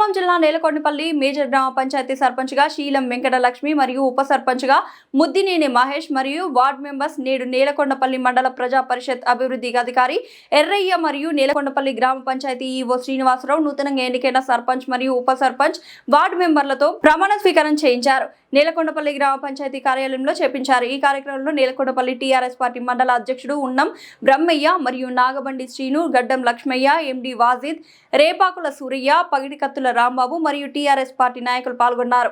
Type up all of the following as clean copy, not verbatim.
ఖమ్మం జిల్లా నేలకొండపల్లి మేజర్ గ్రామ పంచాయతీ సర్పంచ్గా శీలం వెంకటలక్ష్మి మరియు ఉప సర్పంచ్గా ముద్దినేని మహేష్ మరియు వార్డు మెంబర్స్ నేడు నేలకొండపల్లి మండల ప్రజా పరిషత్ అభివృద్ధి అధికారి ఎర్రయ్య మరియు నేలకొండపల్లి గ్రామ పంచాయతీ ఈవో శ్రీనివాసరావు నూతనంగా ఎన్నికైన సర్పంచ్ మరియు ఉప సర్పంచ్ వార్డు మెంబర్లతో ప్రమాణ స్వీకారం చేయించారు. నేలకొండపల్లి గ్రామ పంచాయతీ కార్యాలయంలో చేపించారు. ఈ కార్యక్రమంలో నేలకొండపల్లి టీఆర్ఎస్ పార్టీ మండల అధ్యక్షుడు ఉన్నం బ్రహ్మయ్య మరియు నాగబండి శ్రీను, గడ్డం లక్ష్మయ్య, ఎండి వాజిద్, రేపాకుల సూరయ్య, పగిడికత్తుల రాంబాబు మరియు టీఆర్ఎస్ పార్టీ నాయకులు పాల్గొన్నారు.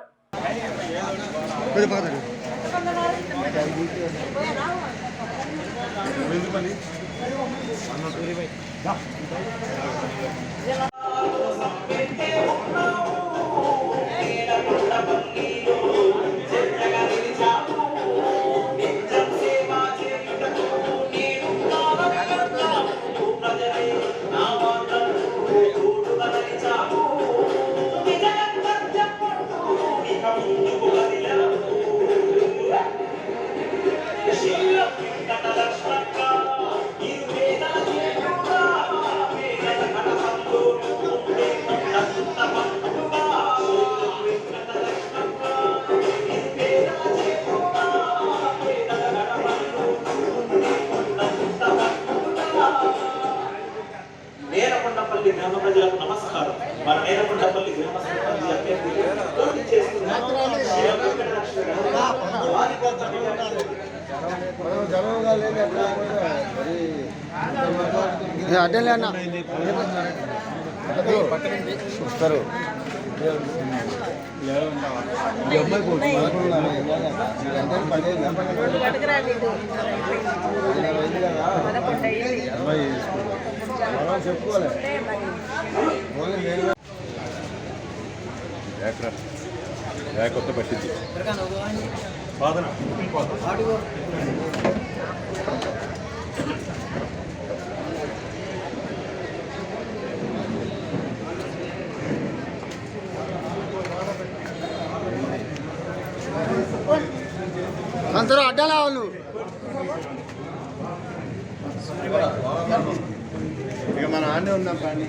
నేలకొండపల్లి గ్రామ ప్రజలకు నమస్కారం. మన నేలకొండపల్లి గ్రామ సర్పంచ్ అభ్యర్థి చూస్తారు. చెప్పుకోవాలి కొత్త పట్టింది అందరూ అడ్డాలా వాళ్ళు ఇక మన ఆనే ఉన్నాం కానీ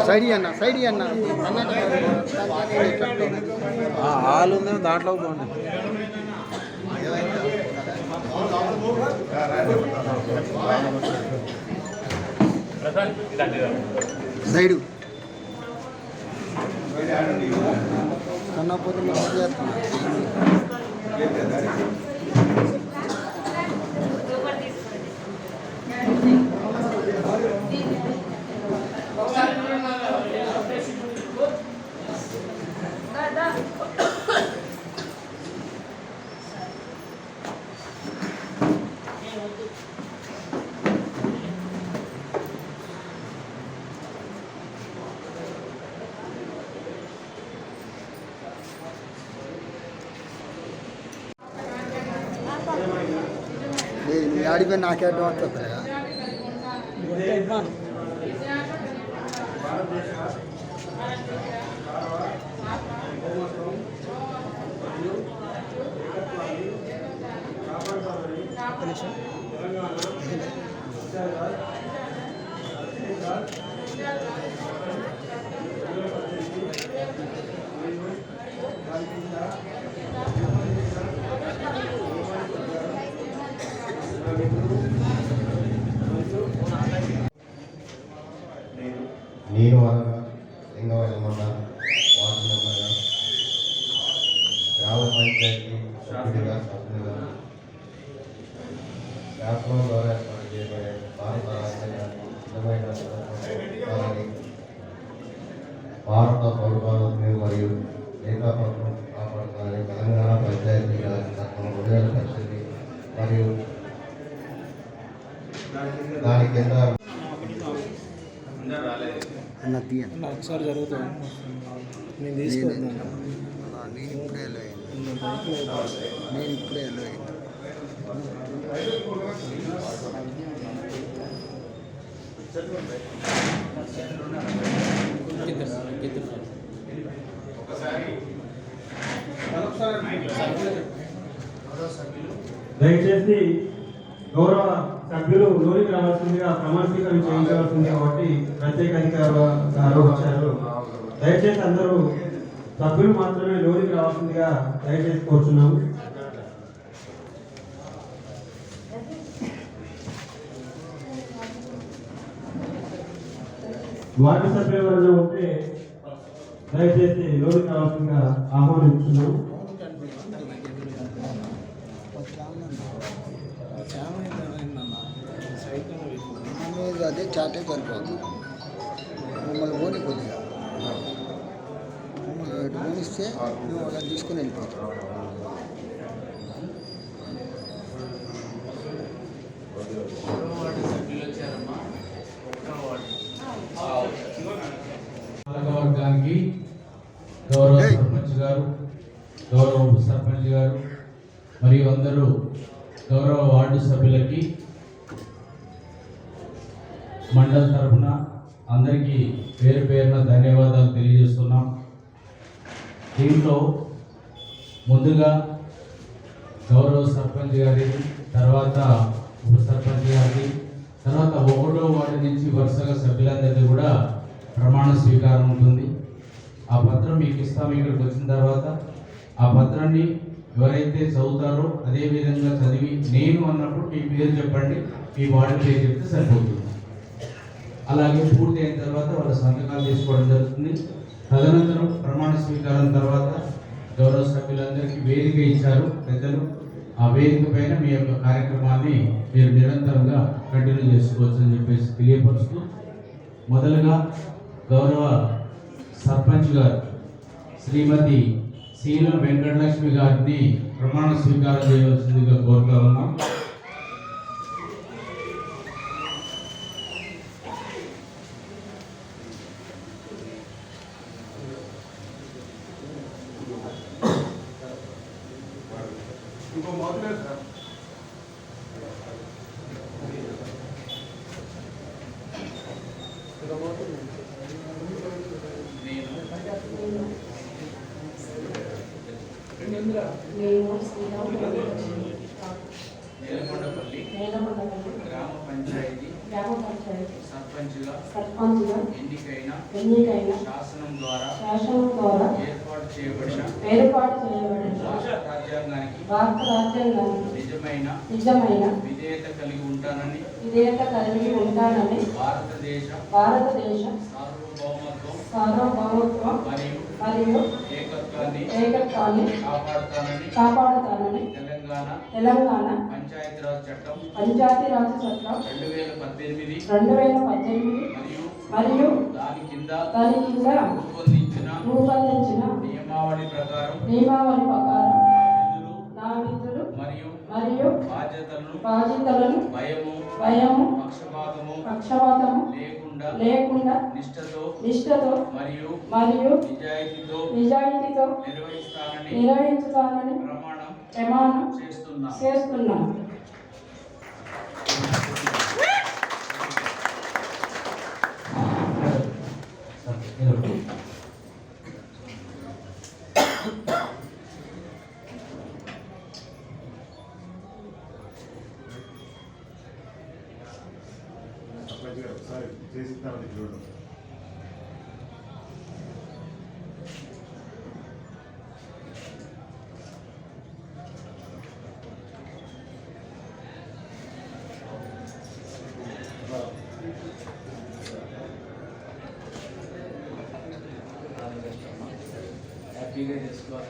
సైడ్ అన్న హాల్ ఉంది దాంట్లో పోండి. సైడు కన్నపోతే ఆడిపోయి నాకే అడ్డం వస్తుంది. నేను అనగా లింగవైలమన్న వార్డు మెంబర్గా గ్రామ పంచాయతీ సభ్యుడిగా సభ్యులుగా శాసనం ద్వారా ఏర్పాటు చేయబడే భారత రాజ్యాంగాన్ని సిద్ధమైన భారత పౌరపాలన మరియు ఏకాపత్రం కాపాడుతారని తెలంగాణ పంచాయతీ రాజ్ చట్టం 2018 మరియు దాని కింద ఒకసారి జరుగుతుంది. నేను తీసుకుంటున్నాను. నేను ఇప్పుడే ఒకసారి దయచేసి గౌరవ సభ్యులు లోనికి రావాల్సిందిగా ప్రమాణ స్వీకారం చేయించవలసింది కాబట్టి ప్రత్యేక అధికారులు వచ్చారు. దయచేసి అందరూ సభ్యులు మాత్రమే లోనికి రావాల్సిందిగా దయచేసి కోరుచున్నాము. వార్డు సభ్యులు ఎవరైనా ఉంటే దయచేసి లోనికి రావాల్సిందిగా ఆహ్వానిస్తున్నాము. అదే చాటే సరిపోతుంది. మమ్మల్ని ఓని కొద్దిగా మమ్మల్ని ఓనిస్తే మేము అలా తీసుకుని వెళ్ళిపోతాం. వర్గానికి గౌరవ సర్పంచ్ గారు, గౌరవ ఉప సర్పంచ్ గారు మరియు అందరూ గౌరవ వార్డు సభ్యులకి మండల తరఫున అందరికీ పేరు పేరున ధన్యవాదాలు తెలియజేస్తున్నాం. దీంట్లో ముందుగా గౌరవ సర్పంచ్ గారికి, తర్వాత ఉప సర్పంచ్ గారికి, తర్వాత 1వ వార్డు నుంచి వరుసగా సభ్యులందరికీ కూడా ప్రమాణ స్వీకారం ఉంటుంది. ఆ పత్రం మీకు ఇస్తాము. ఇక్కడికి వచ్చిన తర్వాత ఆ పత్రాన్ని ఎవరైతే చదువుతారో అదే విధంగా చదివి నేను అన్నప్పుడు మీ పేరు చెప్పండి, మీ వార్డు పేరు చెప్తే సరిపోతుంది. అలాగే పూర్తి అయిన తర్వాత వాళ్ళ సంతకాలు తీసుకోవడం జరుగుతుంది. తదనంతరం ప్రమాణ స్వీకారం తర్వాత గౌరవ సభ్యులందరికీ వేదిక ఇచ్చారు పెద్దలు. ఆ వేదిక పైన మీ యొక్క కార్యక్రమాన్ని మీరు నిరంతరంగా కంటిన్యూ చేసుకోవచ్చు అని చెప్పేసి తెలియపరుస్తూ, మొదలుగా గౌరవ సర్పంచ్ గారు శ్రీమతి శీలం వెంకటలక్ష్మి గారిని ప్రమాణ స్వీకారం చేయవలసిందిగా కోరుతా ఉన్నాం. నేలకొండపల్లి గ్రామ పంచాయతీ సర్పంచ్గా ఎన్నికైన శాసనం ద్వారా ఏర్పాటు చేయబడిన భారత రాజ్యాంగానికి నిజమైన విధేయత కలిగి ఉంటానని భారతదేశ సార్వభౌమత్వం మరియు ఏకత్వాన్ని కాపాడుతానని తెలంగాణ పంచాయతీరాజ్ చట్టం 2018 మరియు దాని కింద రూపొందించిన నియమావళి ప్రకారం నా విధులు మరియు బాధ్యతలను భయము పక్షపాతము లేకుండా నిష్ఠతో మరియు నిజాయితీతో నిర్వహిస్తానని ప్రమాణం చేస్తున్నాను. ఒకసారి చేసి చూడండి. హ్యాపీగా చేసుకోవాలి.